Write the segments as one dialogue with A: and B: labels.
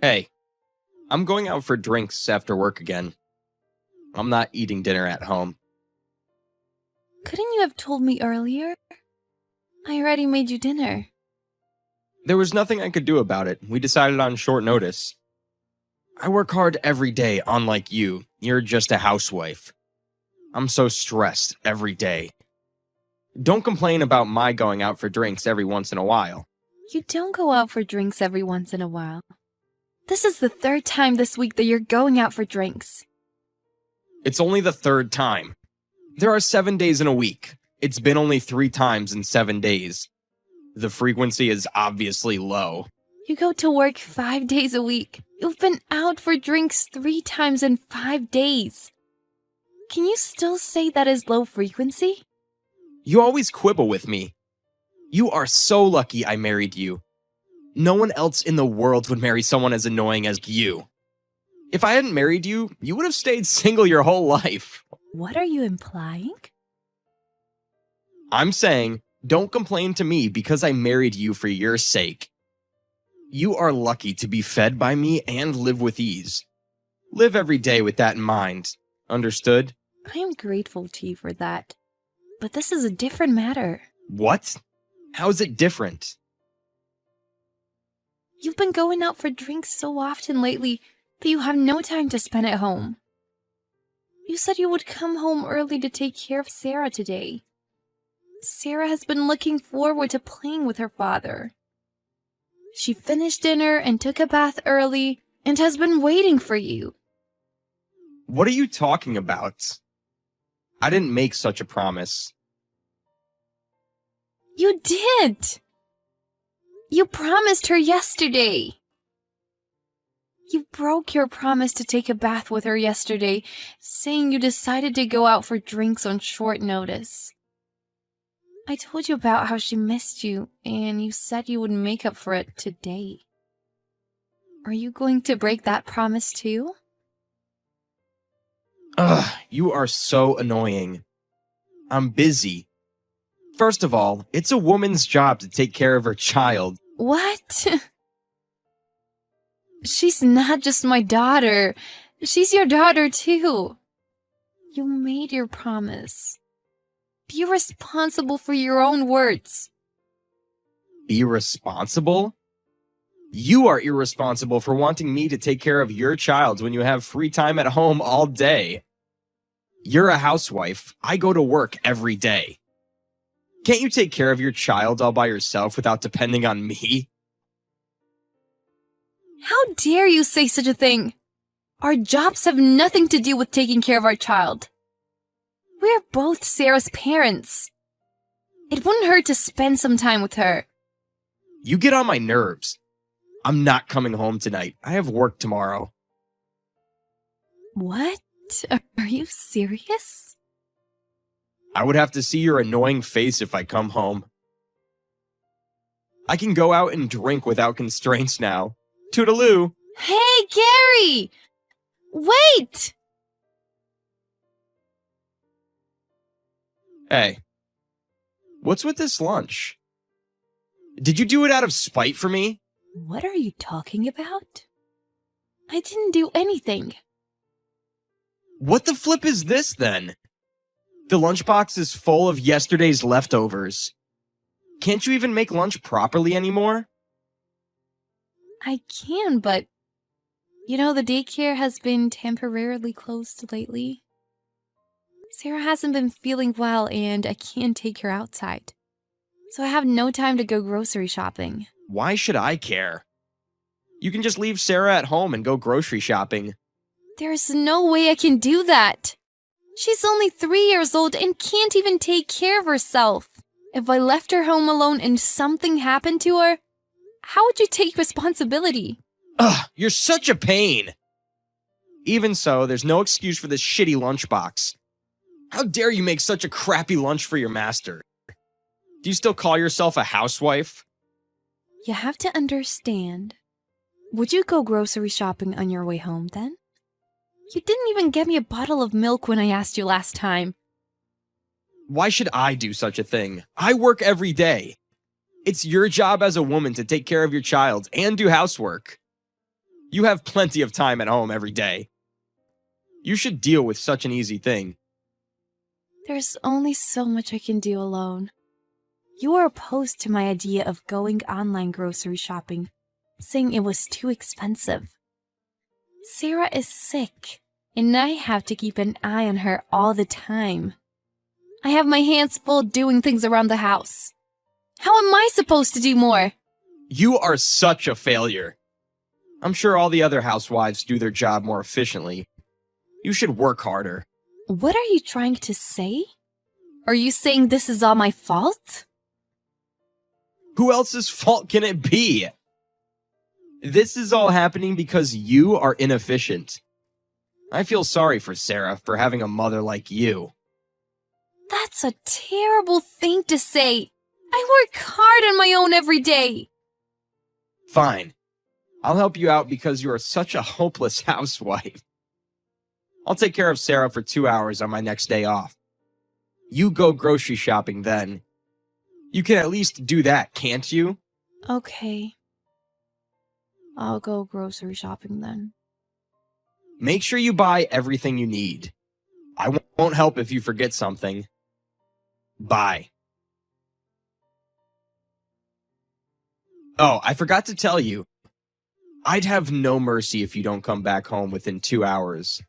A: Hey, I'm going out for drinks after work again. I'm not eating dinner at home.
B: Couldn't you have told me earlier? I already made you dinner.
A: There was nothing I could do about it. We decided on short notice. I work hard every day, unlike you. You're just a housewife. I'm so stressed every day. Don't complain about my going out for drinks every once in a while.
B: You don't go out for drinks every once in a while. This is the third time this week that you're going out for drinks.
A: It's only the third time. There are 7 days in a week. It's been only 3 times in 7 days. The frequency is obviously low.
B: You go to work 5 days a week. You've been out for drinks 3 times in 5 days. Can you still say that is low frequency?
A: You always quibble with me. You are so lucky I married you. No one else in the world would marry someone as annoying as you. If I hadn't married you, you would have stayed single your whole life.
B: What are you implying?
A: I'm saying, don't complain to me because I married you for your sake. You are lucky to be fed by me and live with ease. Live every day with that in mind. Understood?
B: I am grateful to you for that. But this is a different matter.
A: What? How is it different?
B: You've been going out for drinks so often lately that you have no time to spend at home. You said you would come home early to take care of Sarah today. Sarah has been looking forward to playing with her father. She finished dinner and took a bath early and has been waiting for you.
A: What are you talking about? I didn't make such a promise.
B: You did! You promised her yesterday. You broke your promise to take a bath with her yesterday, saying you decided to go out for drinks on short notice. I told you about how she missed you, and you said you would make up for it today. Are you going to break that promise too?
A: Ugh, you are so annoying. I'm busy. First of all, it's a woman's job to take care of her child.
B: What? She's not just my daughter. She's your daughter too. You made your promise. Be responsible for your own words.
A: Be responsible? You are irresponsible for wanting me to take care of your child when you have free time at home all day. You're a housewife. I go to work every day. Can't you take care of your child all by yourself without depending on me?
B: How dare you say such a thing? Our jobs have nothing to do with taking care of our child. We're both Sarah's parents. It wouldn't hurt to spend some time with her.
A: You get on my nerves. I'm not coming home tonight. I have work tomorrow.
B: What? Are you serious?
A: I would have to see your annoying face if I come home. I can go out and drink without constraints now. Toodaloo!
B: Hey, Gary! Wait!
A: Hey, what's with this lunch? Did you do it out of spite for me?
B: What are you talking about? I didn't do anything.
A: What the flip is this, then? The lunchbox is full of yesterday's leftovers. Can't you even make lunch properly anymore?
B: I can, but... You know, the daycare has been temporarily closed lately. Sarah hasn't been feeling well, and I can't take her outside. So I have no time to go grocery shopping.
A: Why should I care? You can just leave Sarah at home and go grocery shopping.
B: There's no way I can do that. She's only 3 years old and can't even take care of herself. If I left her home alone and something happened to her, how would you take responsibility?
A: Ugh, you're such a pain! Even so, there's no excuse for this shitty lunchbox. How dare you make such a crappy lunch for your master? Do you still call yourself a housewife?
B: You have to understand. Would you go grocery shopping on your way home then? You didn't even get me a bottle of milk when I asked you last time.
A: Why should I do such a thing? I work every day. It's your job as a woman to take care of your child and do housework. You have plenty of time at home every day. You should deal with such an easy thing.
B: There's only so much I can do alone. You are opposed to my idea of going online grocery shopping, saying it was too expensive. Sarah is sick, and I have to keep an eye on her all the time. I have my hands full doing things around the house. How am I supposed to do more?
A: You are such a failure. I'm sure all the other housewives do their job more efficiently. You should work harder.
B: What are you trying to say? Are you saying this is all my fault?
A: Who else's fault can it be? This is all happening because you are inefficient. I feel sorry for Sarah for having a mother like you.
B: That's a terrible thing to say. I work hard on my own every day.
A: Fine. I'll help you out because you are such a hopeless housewife. I'll take care of Sarah for 2 hours on my next day off. You go grocery shopping then. You can at least do that, can't you?
B: Okay. I'll go grocery shopping then.
A: Make sure you buy everything you need. I won't help if you forget something. Bye. Oh, I forgot to tell you. I'd have no mercy if you don't come back home within 2 hours.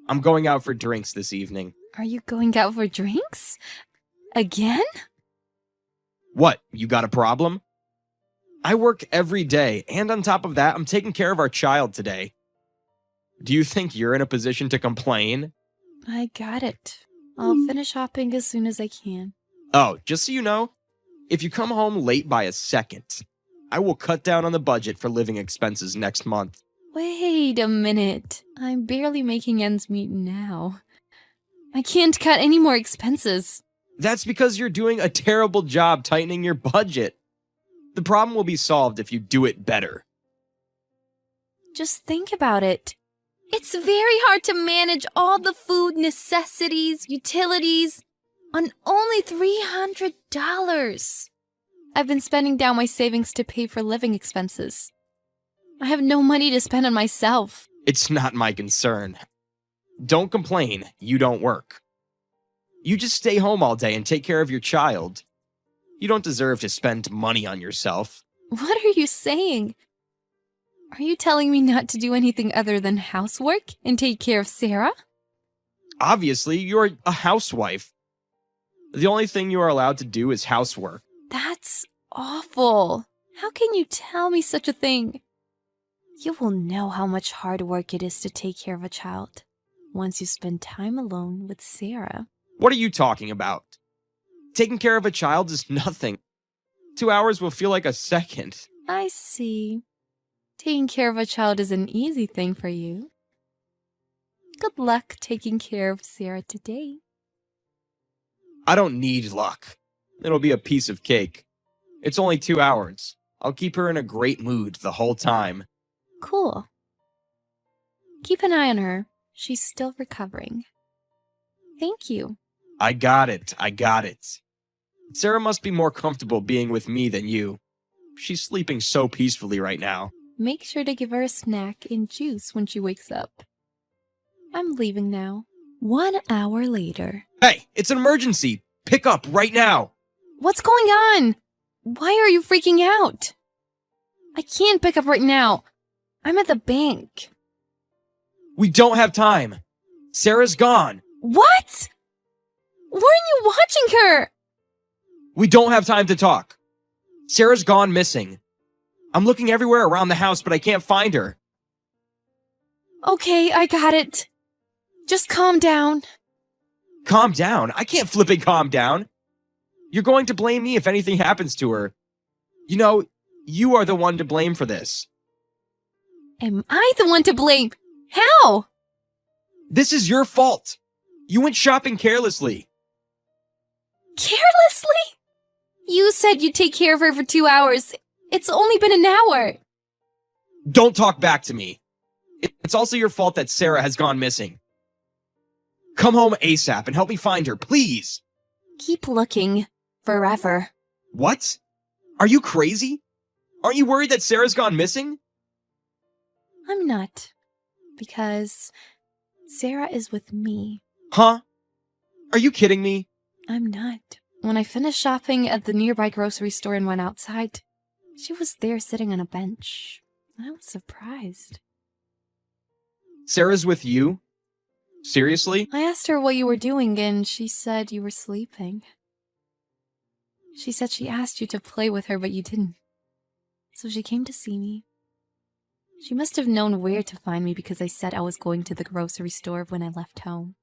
A: I'm going out for drinks this evening.
B: Are you going out for drinks? Again?
A: What, you got a problem? I work every day, and on top of that, I'm taking care of our child today. Do you think you're in a position to complain?
B: I got it. I'll finish shopping as soon as I can.
A: Oh, just so you know, if you come home late by a second, I will cut down on the budget for living expenses next month.
B: Wait a minute. I'm barely making ends meet now. I can't cut any more expenses.
A: That's because you're doing a terrible job tightening your budget. The problem will be solved if you do it better.
B: Just think about it. It's very hard to manage all the food necessities, utilities, on only $300. I've been spending down my savings to pay for living expenses. I have no money to spend on myself.
A: It's not my concern. Don't complain, you don't work. You just stay home all day and take care of your child. You don't deserve to spend money on yourself.
B: What are you saying? Are you telling me not to do anything other than housework and take care of Sarah?
A: Obviously, you're a housewife. The only thing you are allowed to do is housework.
B: That's awful. How can you tell me such a thing? You will know how much hard work it is to take care of a child once you spend time alone with Sarah.
A: What are you talking about? Taking care of a child is nothing. 2 hours will feel like a second.
B: I see. Taking care of a child is an easy thing for you. Good luck taking care of Sarah today.
A: I don't need luck. It'll be a piece of cake. It's only 2 hours. I'll keep her in a great mood the whole time.
B: Cool. Keep an eye on her. She's still recovering. Thank you.
A: I got it. Sarah must be more comfortable being with me than you. She's sleeping so peacefully right now.
B: Make sure to give her a snack and juice when she wakes up. I'm leaving now. 1 hour later.
A: Hey, it's an emergency. Pick up right now.
B: What's going on? Why are you freaking out? I can't pick up right now. I'm at the bank.
A: We don't have time. Sarah's gone.
B: What? Weren't you watching her?
A: We don't have time to talk. Sarah's gone missing. I'm looking everywhere around the house, but I can't find her.
B: Okay, I got it. Just calm down.
A: Calm down? I can't flipping calm down. You're going to blame me if anything happens to her. You know, you are the one to blame for this.
B: Am I the one to blame? How?
A: This is your fault. You went shopping carelessly.
B: Carelessly? You said you'd take care of her for 2 hours. It's only been an hour.
A: Don't talk back to me. It's also your fault that Sarah has gone missing. Come home ASAP and help me find her, please.
B: Keep looking. Forever.
A: What? Are you crazy? Aren't you worried that Sarah's gone missing?
B: I'm not. Because Sarah is with me.
A: Huh? Are you kidding me?
B: I'm not. When I finished shopping at the nearby grocery store and went outside, she was there sitting on a bench. I was surprised.
A: Sarah's with you? Seriously?
B: I asked her what you were doing, and she said you were sleeping. She said she asked you to play with her, but you didn't. So she came to see me. She must have known where to find me because I said I was going to the grocery store when I left home.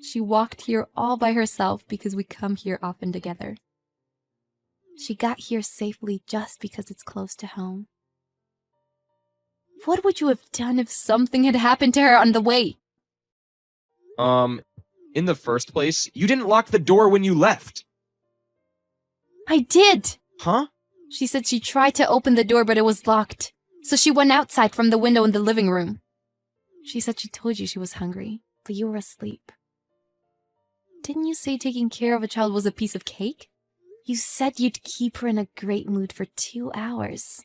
B: She walked here all by herself because we come here often together. She got here safely just because it's close to home. What would you have done if something had happened to her on the way?
A: In the first place, you didn't lock the door when you left.
B: I did!
A: Huh?
B: She said she tried to open the door, but it was locked. So she went outside from the window in the living room. She said she told you she was hungry, but you were asleep. Didn't you say taking care of a child was a piece of cake? You said you'd keep her in a great mood for 2 hours.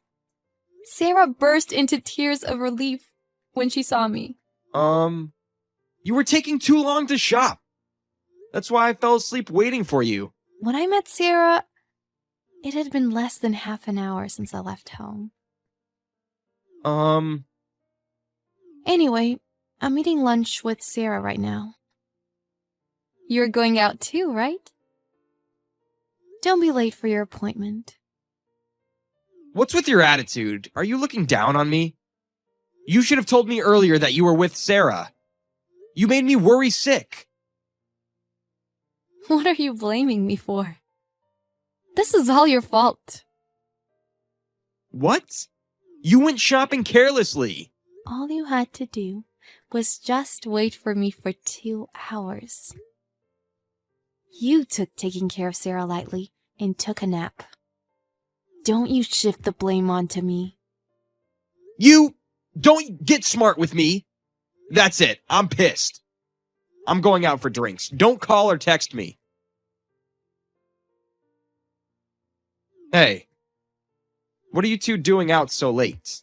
B: Sarah burst into tears of relief when she saw me.
A: You were taking too long to shop. That's why I fell asleep waiting for you.
B: When I met Sarah, it had been less than half an hour since I left home. Anyway, I'm eating lunch with Sarah right now. You're going out too, right? Don't be late for your appointment.
A: What's with your attitude? Are you looking down on me? You should have told me earlier that you were with Sarah. You made me worry sick.
B: What are you blaming me for? This is all your fault.
A: What? You went shopping carelessly.
B: All you had to do was just wait for me for 2 hours. You took taking care of Sarah lightly and took a nap. Don't you shift the blame onto me.
A: You don't get smart with me. That's it. I'm pissed. I'm going out for drinks. Don't call or text me. Hey, what are you two doing out so late?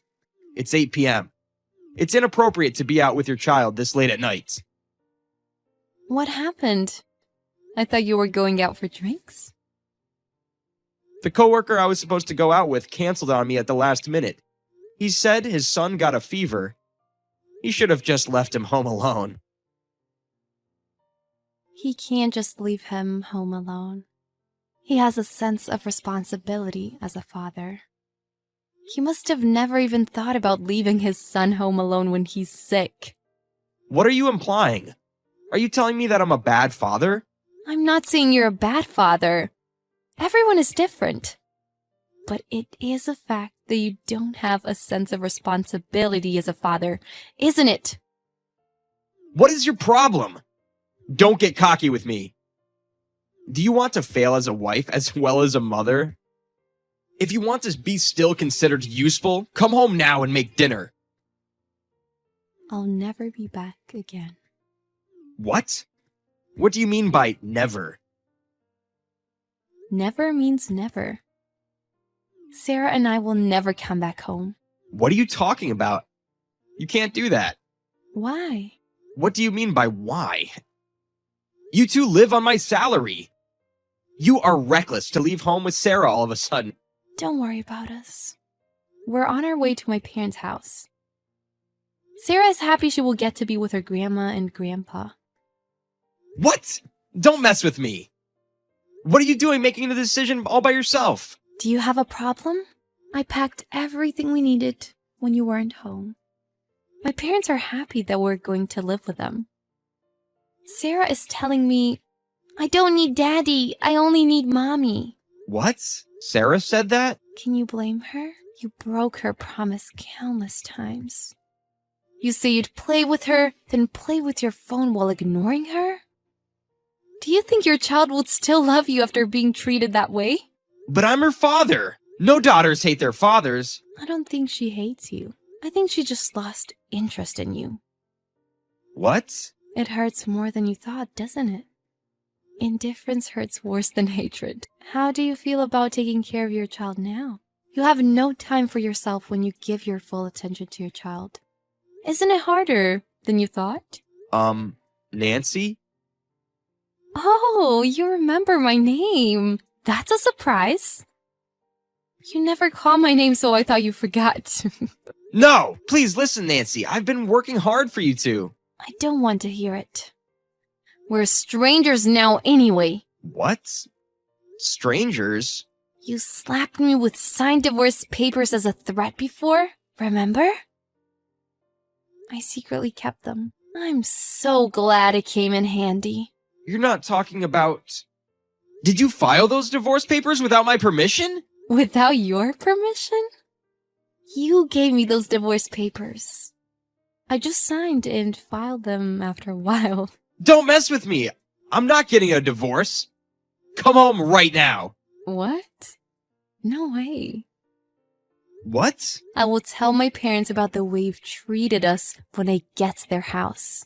A: It's 8 p.m. It's inappropriate to be out with your child this late at night.
B: What happened? I thought you were going out for drinks.
A: The coworker I was supposed to go out with canceled on me at the last minute. He said his son got a fever. He should have just left him home alone.
B: He can't just leave him home alone. He has a sense of responsibility as a father. He must have never even thought about leaving his son home alone when he's sick.
A: What are you implying? Are you telling me that I'm a bad father?
B: I'm not saying you're a bad father. Everyone is different. But it is a fact that you don't have a sense of responsibility as a father, isn't it?
A: What is your problem? Don't get cocky with me. Do you want to fail as a wife as well as a mother? If you want to be still considered useful, come home now and make dinner.
B: I'll never be back again.
A: What? What do you mean by never?
B: Never means never. Sarah and I will never come back home.
A: What are you talking about? You can't do that.
B: Why?
A: What do you mean by why? You two live on my salary. You are reckless to leave home with Sarah all of a sudden.
B: Don't worry about us. We're on our way to my parents' house. Sarah is happy she will get to be with her grandma and grandpa.
A: What? Don't mess with me. What are you doing making the decision all by yourself?
B: Do you have a problem? I packed everything we needed when you weren't home. My parents are happy that we're going to live with them. Sarah is telling me, I don't need daddy, I only need mommy.
A: What? Sarah said that?
B: Can you blame her? You broke her promise countless times. You say you'd play with her, then play with your phone while ignoring her? Do you think your child would still love you after being treated that way?
A: But I'm her father. No daughters hate their fathers.
B: I don't think she hates you. I think she just lost interest in you.
A: What?
B: It hurts more than you thought, doesn't it? Indifference hurts worse than hatred. How do you feel about taking care of your child now? You have no time for yourself when you give your full attention to your child. Isn't it harder than you thought?
A: Nancy?
B: Oh, you remember my name. That's a surprise. You never call my name, so I thought you forgot.
A: No! Please listen, Nancy. I've been working hard for you two.
B: I don't want to hear it. We're strangers now anyway.
A: What? Strangers?
B: You slapped me with signed divorce papers as a threat before, remember? I secretly kept them. I'm so glad it came in handy.
A: You're not talking about... Did you file those divorce papers without my permission?
B: Without your permission? You gave me those divorce papers. I just signed and filed them after a while.
A: Don't mess with me! I'm not getting a divorce! Come home right now!
B: What? No way.
A: What?
B: I will tell my parents about the way you've treated us when I get to their house.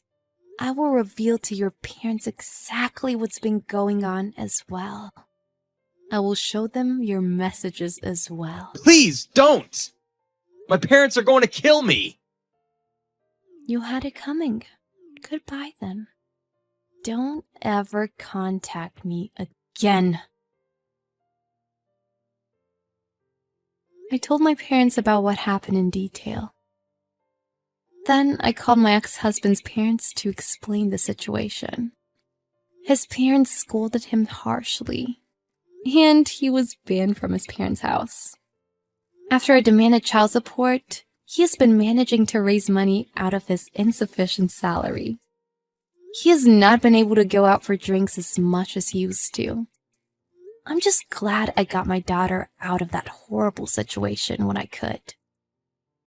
B: I will reveal to your parents exactly what's been going on as well. I will show them your messages as well.
A: Please, don't! My parents are going to kill me!
B: You had it coming. Goodbye then. Don't ever contact me again. I told my parents about what happened in detail. Then I called my ex-husband's parents to explain the situation. His parents scolded him harshly, and he was banned from his parents' house. After I demanded child support, he has been managing to raise money out of his insufficient salary. He has not been able to go out for drinks as much as he used to. I'm just glad I got my daughter out of that horrible situation when I could.